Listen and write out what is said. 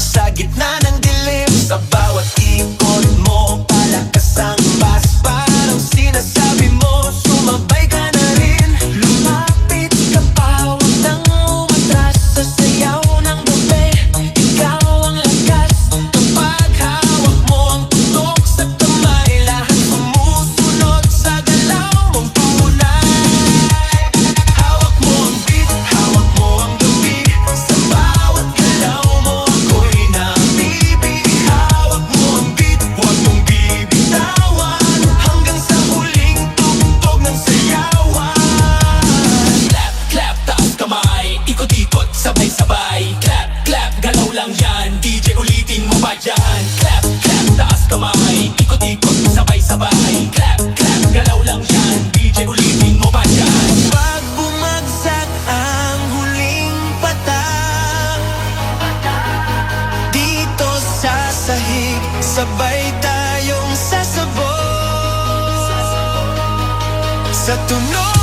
sa gitna ng dilim. Sa bawat ikot mo, palakas ang bass. Parang sinasabi mo, sumabay ka na rin. Lumapit ka pa, huwag nang umatras. Sa sayaw ng gabi, ikaw ang lakas. Kapag hawak mo ang tutok sa kamay, lahat sumusunod sa galaw mong tunay. Hawak mo ang beat, hawak mo ang gabi. Sa bawat galaw mo, ako'y nabibig. Hawak mo ang beat, huwag mong bibitawan, hanggang sa huling tugtog ng sayawan. Clap, clap, taas kamay, ikot-ikot, sabay-sabay. Clap, clap, galaw lang yan, DJ ulitin mo pa yan. Clap, clap, taas kamay, ikot-ikot, sabay-sabay. Clap, clap, galaw lang yan, DJ ulitin mo pa yan. Pag bumagsak ang huling patak, dito sa sahig, sabay tayong sasabog sa tunog